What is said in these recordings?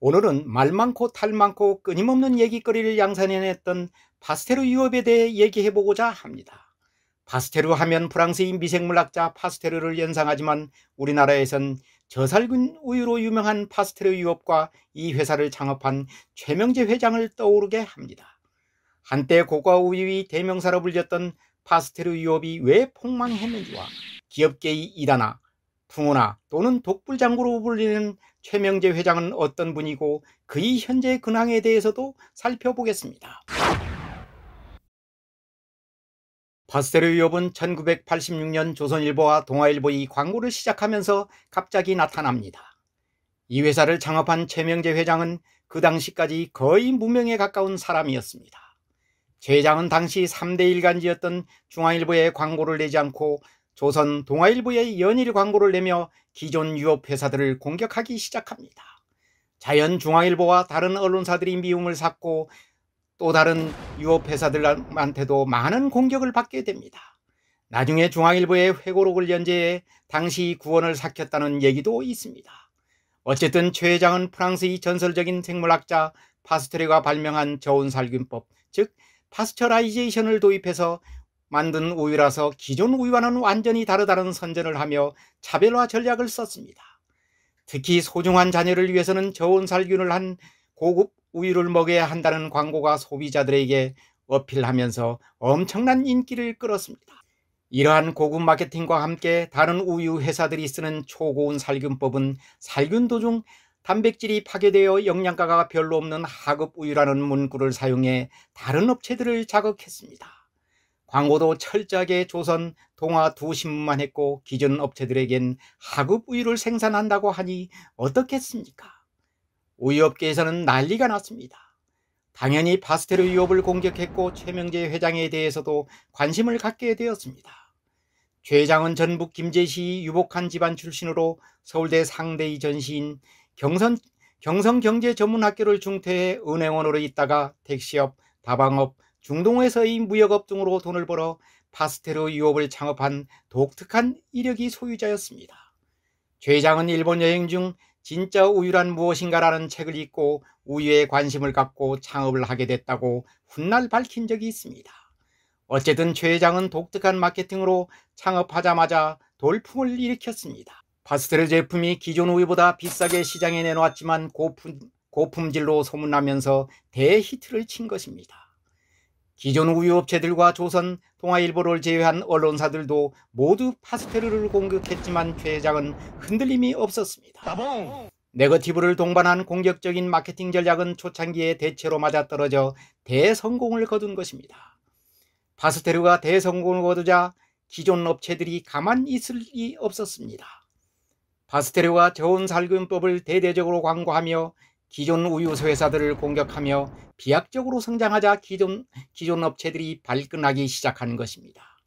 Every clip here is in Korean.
오늘은 말 많고 탈 많고 끊임없는 얘기거리를 양산해냈던 파스테르 유업에 대해 얘기해보고자 합니다. 파스테르 하면 프랑스의 미생물학자 파스테르를 연상하지만 우리나라에선 저살균 우유로 유명한 파스테르 유업과 이 회사를 창업한 최명재 회장을 떠오르게 합니다. 한때 고가 우유의 대명사로 불렸던 파스테르 유업이 왜 폭망했는지와 기업계의 일화나 풍어나 또는 독불장구로 불리는 최명재 회장은 어떤 분이고 그의 현재 근황에 대해서도 살펴보겠습니다. 파스테르 유업은 1986년 조선일보와 동아일보의 광고를 시작하면서 갑자기 나타납니다. 이 회사를 창업한 최명재 회장은 그 당시까지 거의 무명에 가까운 사람이었습니다. 최 회장은 당시 3대 일간지였던 중앙일보에 광고를 내지 않고 조선 동아일보에 연일 광고를 내며 기존 유업 회사들을 공격하기 시작합니다. 자연 중앙일보와 다른 언론사들이 미움을 샀고 또 다른 유업 회사들한테도 많은 공격을 받게 됩니다. 나중에 중앙일보에 회고록을 연재해 당시 구원을 삭혔다는 얘기도 있습니다. 어쨌든 최 회장은 프랑스의 전설적인 생물학자 파스테르가 발명한 저온살균법, 즉 파스처라이제이션을 도입해서 만든 우유라서 기존 우유와는 완전히 다르다는 선전을 하며 차별화 전략을 썼습니다. 특히 소중한 자녀를 위해서는 저온살균을 한 고급 우유를 먹여야 한다는 광고가 소비자들에게 어필하면서 엄청난 인기를 끌었습니다. 이러한 고급 마케팅과 함께 다른 우유 회사들이 쓰는 초고온 살균법은 살균 도중 단백질이 파괴되어 영양가가 별로 없는 하급 우유라는 문구를 사용해 다른 업체들을 자극했습니다. 광고도 철저하게 조선, 동아 두 신문만 했고 기존 업체들에겐 하급 우유를 생산한다고 하니 어떻겠습니까? 우유업계에서는 난리가 났습니다. 당연히 파스테르 유업을 공격했고 최명재 회장에 대해서도 관심을 갖게 되었습니다. 최 회장은 전북 김제시 유복한 집안 출신으로 서울대 상대의 전시인 경성경제전문학교를 중퇴해 은행원으로 있다가 택시업, 다방업, 중동에서의 무역업 등으로 돈을 벌어 파스테르 유업을 창업한 독특한 이력이 소유자였습니다. 최 회장은 일본 여행 중 진짜 우유란 무엇인가라는 책을 읽고 우유에 관심을 갖고 창업을 하게 됐다고 훗날 밝힌 적이 있습니다. 어쨌든 최 회장은 독특한 마케팅으로 창업하자마자 돌풍을 일으켰습니다. 파스테르 제품이 기존 우유보다 비싸게 시장에 내놓았지만 고품질로 소문나면서 대히트를 친 것입니다. 기존 우유업체들과 조선, 동아일보를 제외한 언론사들도 모두 파스테르를 공격했지만 최 회장은 흔들림이 없었습니다. 네거티브를 동반한 공격적인 마케팅 전략은 초창기에 대체로 맞아떨어져 대성공을 거둔 것입니다. 파스테르가 대성공을 거두자 기존 업체들이 가만히 있을 리 없었습니다. 파스테르와 저온살균법을 대대적으로 광고하며 기존 우유 회사들을 공격하며 비약적으로 성장하자 기존 업체들이 발끈하기 시작한 것입니다.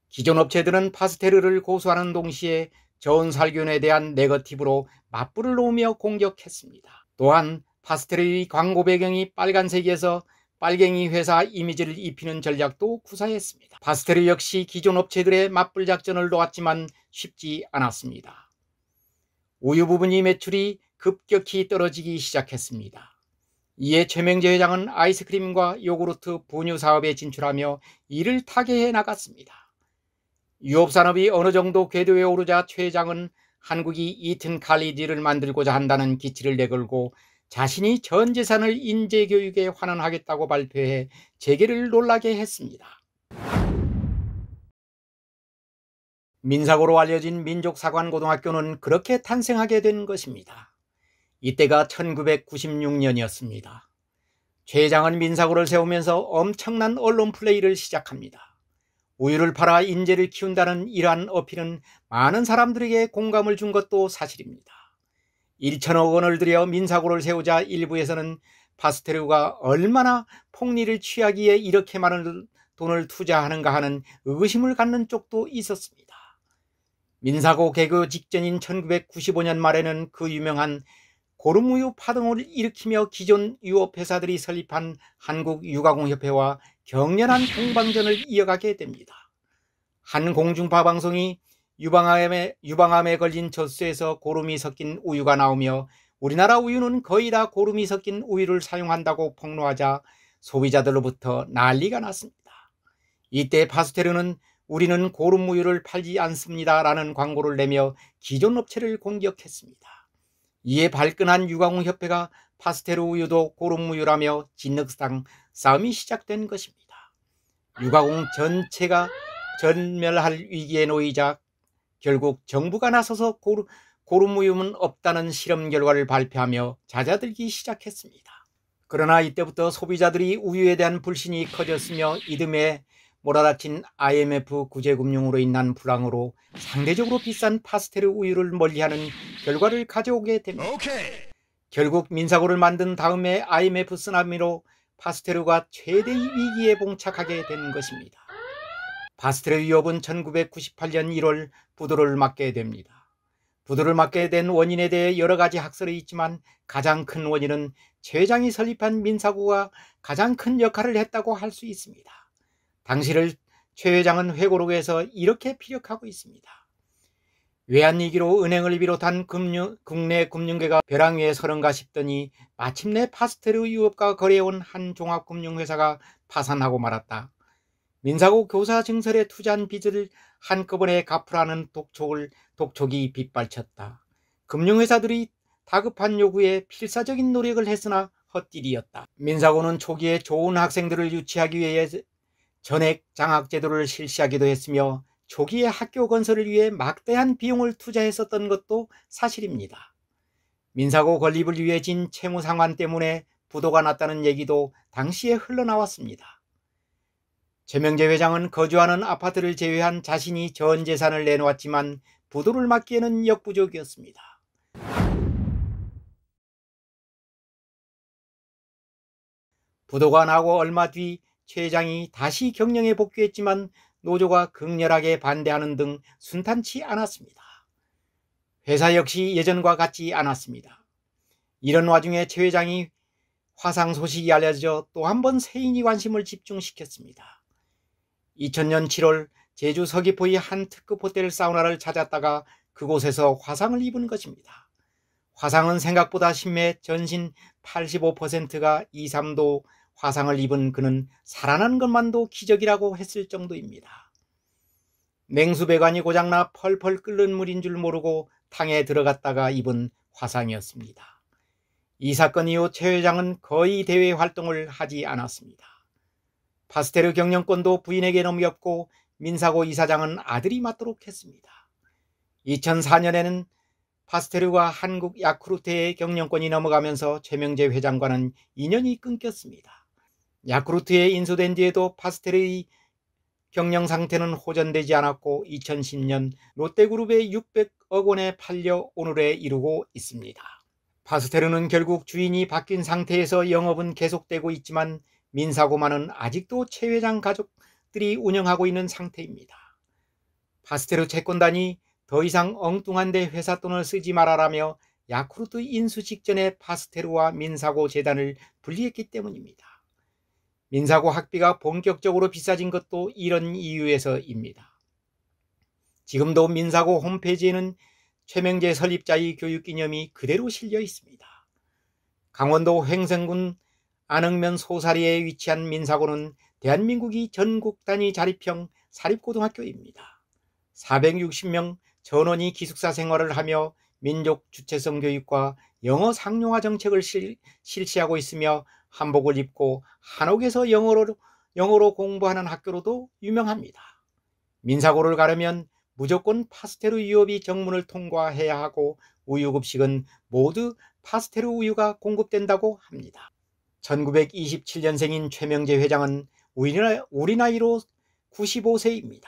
기존 업체들은 파스테르를 고수하는 동시에 저온살균에 대한 네거티브로 맞불을 놓으며 공격했습니다. 또한 파스테르의 광고 배경이 빨간색이어서 빨갱이 회사 이미지를 입히는 전략도 구사했습니다. 파스테르 역시 기존 업체들의 맞불 작전을 놓았지만 쉽지 않았습니다. 우유 부분이 매출이 급격히 떨어지기 시작했습니다. 이에 최명재 회장은 아이스크림과 요구르트 분유 사업에 진출하며 이를 타개해 나갔습니다. 유업산업이 어느 정도 궤도에 오르자 최 회장은 한국이 이튼 칼리지를 만들고자 한다는 기치를 내걸고 자신이 전 재산을 인재교육에 환원하겠다고 발표해 재계를 놀라게 했습니다. 민사고로 알려진 민족사관고등학교는 그렇게 탄생하게 된 것입니다. 이때가 1996년이었습니다. 최 회장은 민사고를 세우면서 엄청난 언론 플레이를 시작합니다. 우유를 팔아 인재를 키운다는 이러한 어필은 많은 사람들에게 공감을 준 것도 사실입니다. 1천억 원을 들여 민사고를 세우자 일부에서는 파스테르가 얼마나 폭리를 취하기에 이렇게 많은 돈을 투자하는가 하는 의구심을 갖는 쪽도 있었습니다. 민사고 개교 직전인 1995년 말에는 그 유명한 고름우유 파동을 일으키며 기존 유업회사들이 설립한 한국유가공협회와 격렬한 공방전을 이어가게 됩니다. 한 공중파 방송이 유방암에 걸린 젖소에서 고름이 섞인 우유가 나오며 우리나라 우유는 거의 다 고름이 섞인 우유를 사용한다고 폭로하자 소비자들로부터 난리가 났습니다. 이때 파스테르는 우리는 고름 우유를 팔지 않습니다 라는 광고를 내며 기존 업체를 공격했습니다. 이에 발끈한 유가공협회가 파스테르 우유도 고름 우유라며 진흙탕 싸움이 시작된 것입니다. 유가공 전체가 전멸할 위기에 놓이자 결국 정부가 나서서 고름 우유는 없다는 실험 결과를 발표하며 잦아들기 시작했습니다. 그러나 이때부터 소비자들이 우유에 대한 불신이 커졌으며 이듬해 몰아닥친 IMF 구제금융으로 인한 불황으로 상대적으로 비싼 파스테르 우유를 멀리하는 결과를 가져오게 됩니다. 결국 민사고를 만든 다음에 IMF 쓰나미로 파스테르가 최대의 위기에 봉착하게 된 것입니다. 파스테르 위협은 1998년 1월 부도를 맞게 됩니다. 부도를 맞게 된 원인에 대해 여러 가지 학설이 있지만 가장 큰 원인은 최 회장이 설립한 민사고가 가장 큰 역할을 했다고 할 수 있습니다. 당시를 최 회장은 회고록에서 이렇게 피력하고 있습니다. 외환위기로 은행을 비롯한 국내 금융계가 벼랑 위에 서는가 싶더니 마침내 파스테르 유업과 거래해온 한 종합금융회사가 파산하고 말았다. 민사고 교사 증설에 투자한 빚을 한꺼번에 갚으라는 독촉이 빗발쳤다. 금융회사들이 다급한 요구에 필사적인 노력을 했으나 헛딜이었다. 민사고는 초기에 좋은 학생들을 유치하기 위해 전액 장학 제도를 실시하기도 했으며 초기에 학교 건설을 위해 막대한 비용을 투자했었던 것도 사실입니다. 민사고 건립을 위해 진 채무 상환 때문에 부도가 났다는 얘기도 당시에 흘러나왔습니다. 최명재 회장은 거주하는 아파트를 제외한 자신이 전 재산을 내놓았지만 부도를 막기에는 역부족이었습니다. 부도가 나고 얼마 뒤 최 회장이 다시 경영에 복귀했지만 노조가 극렬하게 반대하는 등 순탄치 않았습니다. 회사 역시 예전과 같지 않았습니다. 이런 와중에 최 회장이 화상 소식이 알려져 또 한 번 세인이 관심을 집중시켰습니다. 2000년 7월 제주 서귀포의 한 특급 호텔 사우나를 찾았다가 그곳에서 화상을 입은 것입니다. 화상은 생각보다 심해 전신 85%가 2, 3도 화상을 입은 그는 살아난 것만도 기적이라고 했을 정도입니다. 냉수배관이 고장나 펄펄 끓는 물인 줄 모르고 탕에 들어갔다가 입은 화상이었습니다. 이 사건 이후 최 회장은 거의 대외 활동을 하지 않았습니다. 파스테르 경영권도 부인에게 넘겼고 민사고 이사장은 아들이 맡도록 했습니다. 2004년에는 파스테르와 한국 야쿠르트의 경영권이 넘어가면서 최명재 회장과는 인연이 끊겼습니다. 야쿠르트에 인수된 뒤에도 파스테르의 경영 상태는 호전되지 않았고 2010년 롯데그룹에 600억 원에 팔려 오늘에 이르고 있습니다. 파스테르는 결국 주인이 바뀐 상태에서 영업은 계속되고 있지만 민사고만은 아직도 최 회장 가족들이 운영하고 있는 상태입니다. 파스테르 채권단이 더 이상 엉뚱한 데 회사 돈을 쓰지 말아라며 야쿠르트 인수 직전에 파스테르와 민사고 재단을 분리했기 때문입니다. 민사고 학비가 본격적으로 비싸진 것도 이런 이유에서입니다. 지금도 민사고 홈페이지에는 최명재 설립자의 교육기념이 그대로 실려 있습니다. 강원도 횡성군 안흥면 소사리에 위치한 민사고는 대한민국이 전국 단위 자립형 사립고등학교입니다. 460명 전원이 기숙사 생활을 하며 민족 주체성 교육과 영어 상용화 정책을 실시하고 있으며 한복을 입고 한옥에서 영어로 공부하는 학교로도 유명합니다. 민사고를 가려면 무조건 파스테르 유업이 정문을 통과해야 하고 우유급식은 모두 파스테르 우유가 공급된다고 합니다. 1927년생인 최명재 회장은 우리 나이로 95세입니다.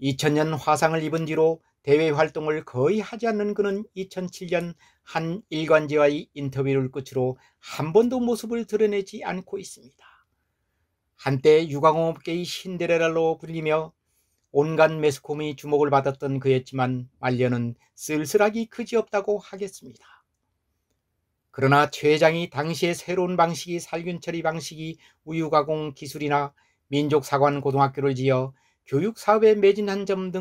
2000년 화상을 입은 뒤로 대외 활동을 거의 하지 않는 그는 2007년 한 일간지와의 인터뷰를 끝으로 한 번도 모습을 드러내지 않고 있습니다. 한때 유가공업계의 신데렐라로 불리며 온갖 매스컴이 주목을 받았던 그였지만 말년은 쓸쓸하기 그지없다고 하겠습니다. 그러나 최 회장이 당시의 새로운 방식이 살균처리 방식이 우유가공 기술이나 민족사관 고등학교를 지어 교육사업에 매진한 점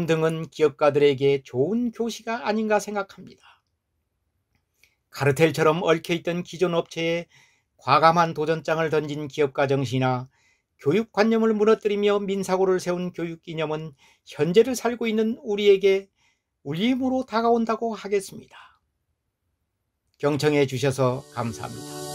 등은 기업가들에게 좋은 교시가 아닌가 생각합니다. 카르텔처럼 얽혀있던 기존 업체에 과감한 도전장을 던진 기업가 정신이나 교육관념을 무너뜨리며 민사고를 세운 교육이념은 현재를 살고 있는 우리에게 울림으로 다가온다고 하겠습니다. 경청해 주셔서 감사합니다.